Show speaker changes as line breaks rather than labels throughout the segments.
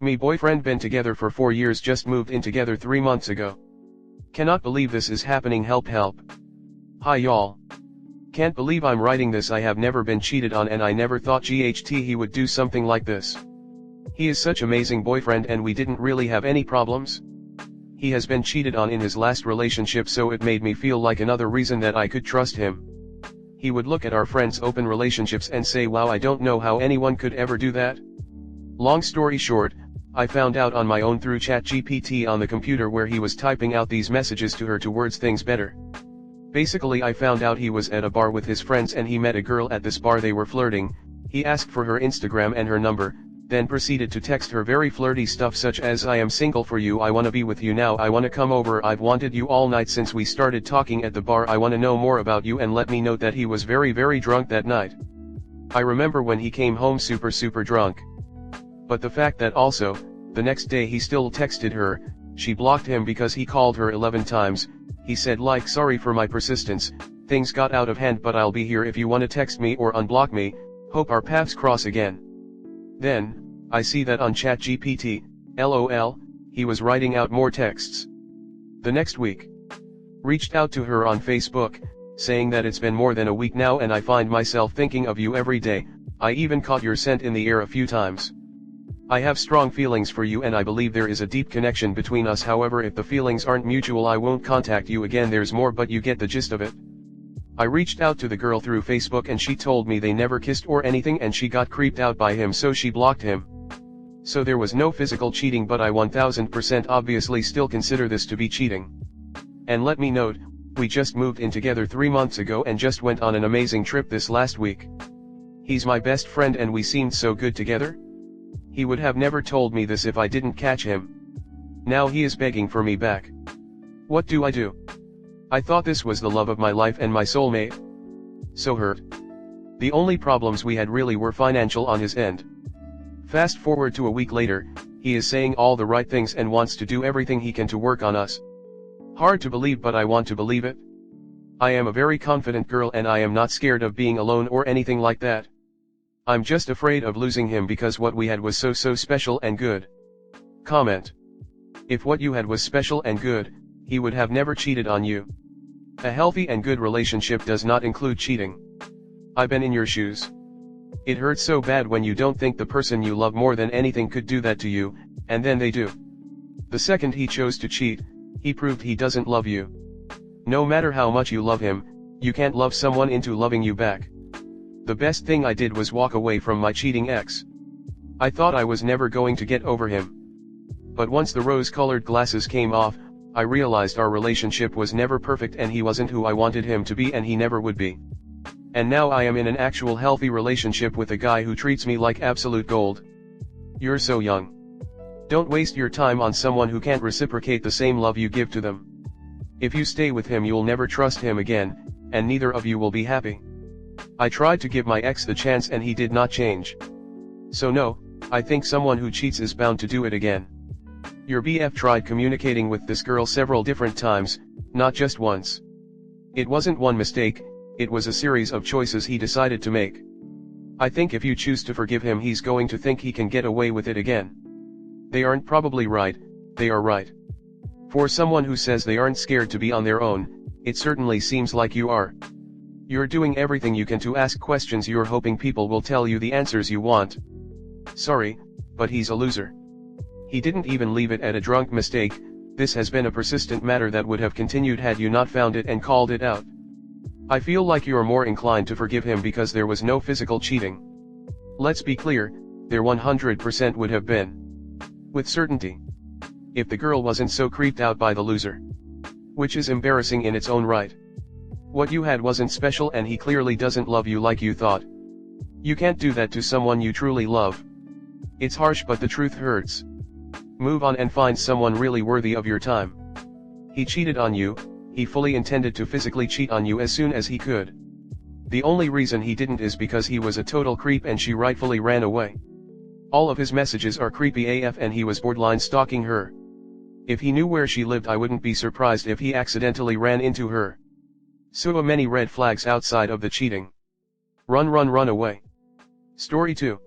Me boyfriend been together for 4 years, just moved in together 3 months ago. Cannot believe this is happening, help help. Hi y'all. Can't believe I'm writing this. I have never been cheated on and I never thought he would do something like this. He is such amazing boyfriend and we didn't really have any problems. He has been cheated on in his last relationship, so it made me feel like another reason that I could trust him. He would look at our friends' open relationships and say, wow, I don't know how anyone could ever do that. Long story short, I found out on my own through ChatGPT on the computer, where he was typing out these messages to her to words things better. Basically, I found out he was at a bar with his friends and he met a girl at this bar. They were flirting. He asked for her Instagram and her number, then proceeded to text her very flirty stuff such as, I am single for you, I wanna be with you now, I wanna come over, I've wanted you all night since we started talking at the bar, I wanna know more about you. And let me note that he was very drunk that night. I remember when he came home super drunk. But the fact that also, the next day he still texted her, she blocked him because he called her 11 times, he said like, sorry for my persistence, things got out of hand but I'll be here if you wanna text me or unblock me, hope our paths cross again. Then, I see that on ChatGPT, LOL, he was writing out more texts. The next week, reached out to her on Facebook, saying that it's been more than a week now and I find myself thinking of you every day, I even caught your scent in the air a few times. I have strong feelings for you and I believe there is a deep connection between us, however if the feelings aren't mutual I won't contact you again. There's more, but you get the gist of it. I reached out to the girl through Facebook and she told me they never kissed or anything and she got creeped out by him, so she blocked him. So there was no physical cheating, but I 1000% obviously still consider this to be cheating. And let me note, we just moved in together 3 months ago and just went on an amazing trip this last week. He's my best friend and we seemed so good together. He would have never told me this if I didn't catch him. Now he is begging for me back. What do I do? I thought this was the love of my life and my soulmate. So hurt. The only problems we had really were financial on his end. Fast forward to a week later, he is saying all the right things and wants to do everything he can to work on us. Hard to believe, but I want to believe it. I am a very confident girl and I am not scared of being alone or anything like that. I'm just afraid of losing him because what we had was so special and good. Comment. If what you had was special and good, he would have never cheated on you. A healthy and good relationship does not include cheating. I've been in your shoes. It hurts so bad when you don't think the person you love more than anything could do that to you, and then they do. The second he chose to cheat, he proved he doesn't love you. No matter how much you love him, you can't love someone into loving you back. The best thing I did was walk away from my cheating ex. I thought I was never going to get over him. But once the rose-colored glasses came off, I realized our relationship was never perfect and he wasn't who I wanted him to be and he never would be. And now I am in an actual healthy relationship with a guy who treats me like absolute gold. You're so young. Don't waste your time on someone who can't reciprocate the same love you give to them. If you stay with him you'll never trust him again, and neither of you will be happy. I tried to give my ex the chance and he did not change. So no, I think someone who cheats is bound to do it again. Your BF tried communicating with this girl several different times, not just once. It wasn't one mistake, it was a series of choices he decided to make. I think if you choose to forgive him he's going to think he can get away with it again. They aren't probably right, they are right. For someone who says they aren't scared to be on their own, it certainly seems like you are. You're doing everything you can to ask questions you're hoping people will tell you the answers you want. Sorry, but he's a loser. He didn't even leave it at a drunk mistake. This has been a persistent matter that would have continued had you not found it and called it out. I feel like you're more inclined to forgive him because there was no physical cheating. Let's be clear, there 100% would have been. With certainty. If the girl wasn't so creeped out by the loser. Which is embarrassing in its own right. What you had wasn't special and he clearly doesn't love you like you thought. You can't do that to someone you truly love. It's harsh but the truth hurts. Move on and find someone really worthy of your time. He cheated on you, he fully intended to physically cheat on you as soon as he could. The only reason he didn't is because he was a total creep and she rightfully ran away. All of his messages are creepy AF and he was borderline stalking her. If he knew where she lived I wouldn't be surprised if he accidentally ran into her. So many red flags outside of the cheating. Run away. Story 2.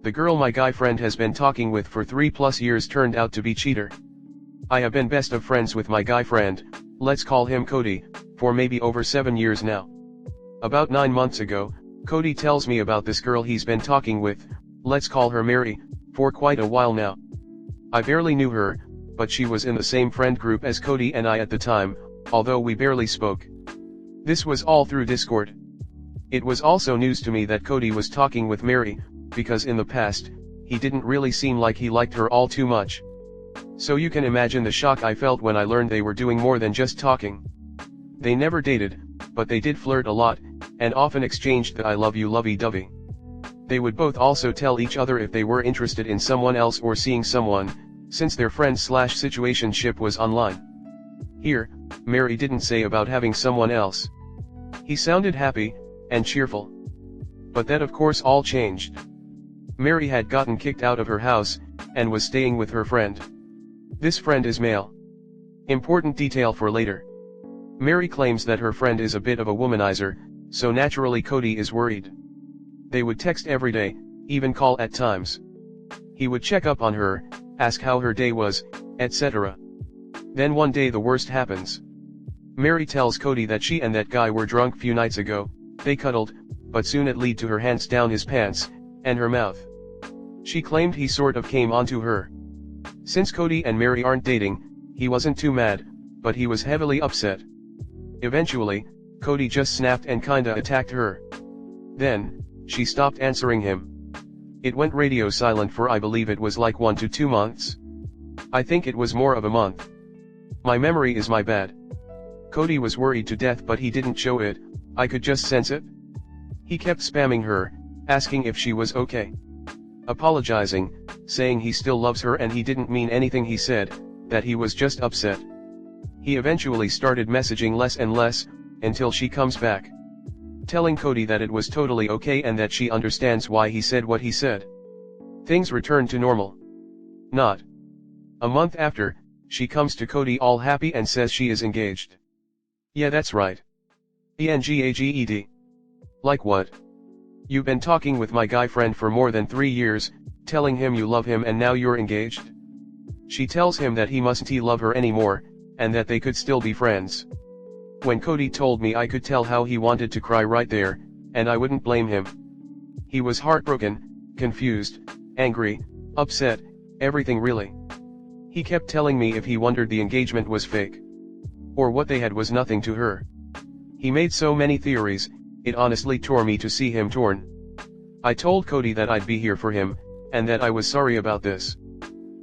The girl my guy friend has been talking with for 3+ years turned out to be cheater. I have been best of friends with my guy friend, let's call him Cody, for maybe over 7 years now. About 9 months ago, Cody tells me about this girl he's been talking with, let's call her Mary, for quite a while now. I barely knew her, but she was in the same friend group as Cody and I at the time, although we barely spoke. This was all through Discord. It was also news to me that Cody was talking with Mary, because in the past, he didn't really seem like he liked her all too much. So you can imagine the shock I felt when I learned they were doing more than just talking. They never dated, but they did flirt a lot, and often exchanged the I love you lovey-dovey. They would both also tell each other if they were interested in someone else or seeing someone, since their friend/situationship was online. Here, Mary didn't say about having someone else. He sounded happy, and cheerful. But that of course all changed. Mary had gotten kicked out of her house, and was staying with her friend. This friend is male. Important detail for later. Mary claims that her friend is a bit of a womanizer, so naturally Cody is worried. They would text every day, even call at times. He would check up on her, ask how her day was, etc. Then one day the worst happens. Mary tells Cody that she and that guy were drunk few nights ago, they cuddled, but soon it led to her hands down his pants, and her mouth. She claimed he sort of came onto her. Since Cody and Mary aren't dating, he wasn't too mad, but he was heavily upset. Eventually, Cody just snapped and kinda attacked her. Then, she stopped answering him. It went radio silent for I believe it was like 1 to 2 months. I think it was more of a month. My memory is my bad. Cody was worried to death but he didn't show it, I could just sense it. He kept spamming her, asking if she was okay. Apologizing, saying he still loves her and he didn't mean anything he said, that he was just upset. He eventually started messaging less and less, until she comes back. Telling Cody that it was totally okay and that she understands why he said what he said. Things returned to normal. Not. A month after, she comes to Cody all happy and says she is engaged. Yeah, that's right. Engaged. Like what? You've been talking with my guy friend for more than 3 years, telling him you love him and now you're engaged? She tells him that he mustn't love her anymore, and that they could still be friends. When Cody told me I could tell how he wanted to cry right there, and I wouldn't blame him. He was heartbroken, confused, angry, upset, everything really. He kept telling me if he wondered the engagement was fake. Or what they had was nothing to her. He made so many theories, it honestly tore me to see him torn. I told Cody that I'd be here for him, and that I was sorry about this.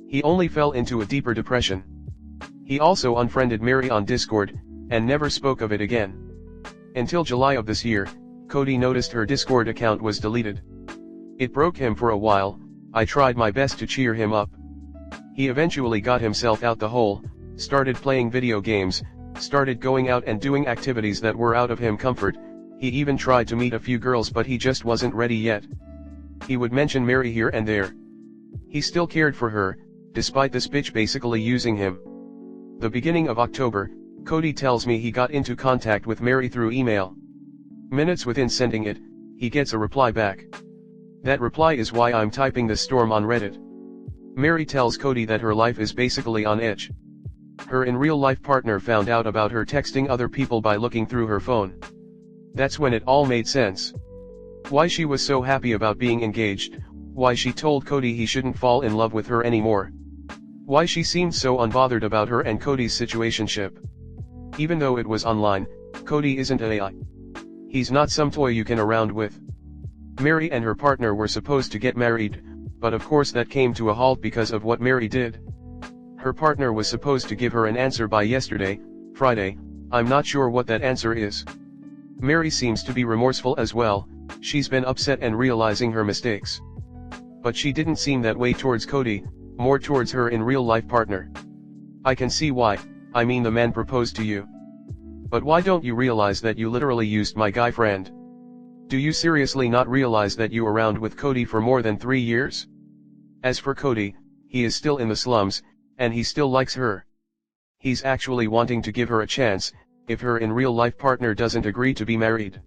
He only fell into a deeper depression. He also unfriended Mary on Discord, and never spoke of it again. Until July of this year, Cody noticed her Discord account was deleted. It broke him for a while. I tried my best to cheer him up. He eventually got himself out the hole, started playing video games, started going out and doing activities that were out of him comfort. He even tried to meet a few girls but he just wasn't ready yet. He would mention Mary here and there. He still cared for her, despite this bitch basically using him. The beginning of October, Cody tells me he got into contact with Mary through email. Minutes within sending it, he gets a reply back. That reply is why I'm typing this storm on Reddit. Mary tells Cody that her life is basically on edge. Her in real life partner found out about her texting other people by looking through her phone. That's when it all made sense. Why she was so happy about being engaged, why she told Cody he shouldn't fall in love with her anymore. Why she seemed so unbothered about her and Cody's situationship. Even though it was online, Cody isn't an AI. He's not some toy you can around with. Mary and her partner were supposed to get married, but of course that came to a halt because of what Mary did. Her partner was supposed to give her an answer by yesterday, Friday. I'm not sure what that answer is. Mary seems to be remorseful as well, she's been upset and realizing her mistakes. But she didn't seem that way towards Cody, more towards her in real life partner. I can see why, I mean the man proposed to you. But why don't you realize that you literally used my guy friend? Do you seriously not realize that you around with Cody for more than 3 years? As for Cody, he is still in the slums, and he still likes her. He's actually wanting to give her a chance, if her in real life partner doesn't agree to be married.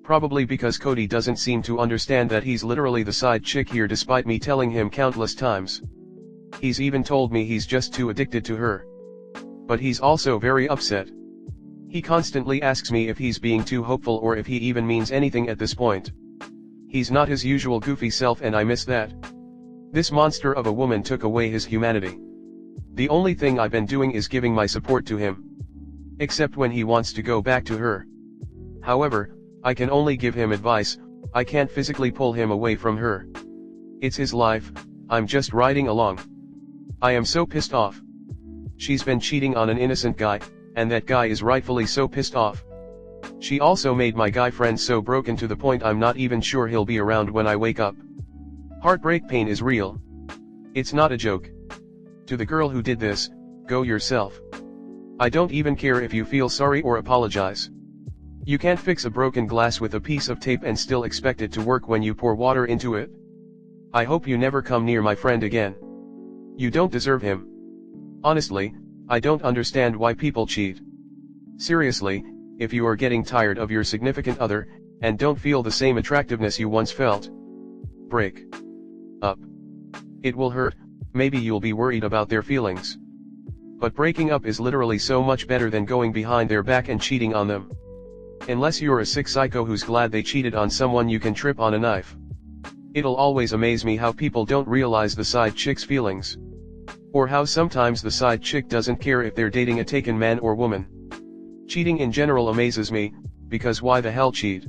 Probably because Cody doesn't seem to understand that he's literally the side chick here despite me telling him countless times. He's even told me he's just too addicted to her. But he's also very upset. He constantly asks me if he's being too hopeful or if he even means anything at this point. He's not his usual goofy self and I miss that. This monster of a woman took away his humanity. The only thing I've been doing is giving my support to him. Except when he wants to go back to her. However, I can only give him advice, I can't physically pull him away from her. It's his life, I'm just riding along. I am so pissed off. She's been cheating on an innocent guy, and that guy is rightfully so pissed off. She also made my guy friend so broken to the point I'm not even sure he'll be around when I wake up. Heartbreak pain is real. It's not a joke. To the girl who did this, go yourself. I don't even care if you feel sorry or apologize. You can't fix a broken glass with a piece of tape and still expect it to work when you pour water into it. I hope you never come near my friend again. You don't deserve him. Honestly, I don't understand why people cheat. Seriously, if you are getting tired of your significant other, and don't feel the same attractiveness you once felt, break up. It will hurt, maybe you'll be worried about their feelings. But breaking up is literally so much better than going behind their back and cheating on them. Unless you're a sick psycho who's glad they cheated on someone you can trip on a knife. It'll always amaze me how people don't realize the side chick's feelings. Or how sometimes the side chick doesn't care if they're dating a taken man or woman. Cheating in general amazes me, because why the hell cheat?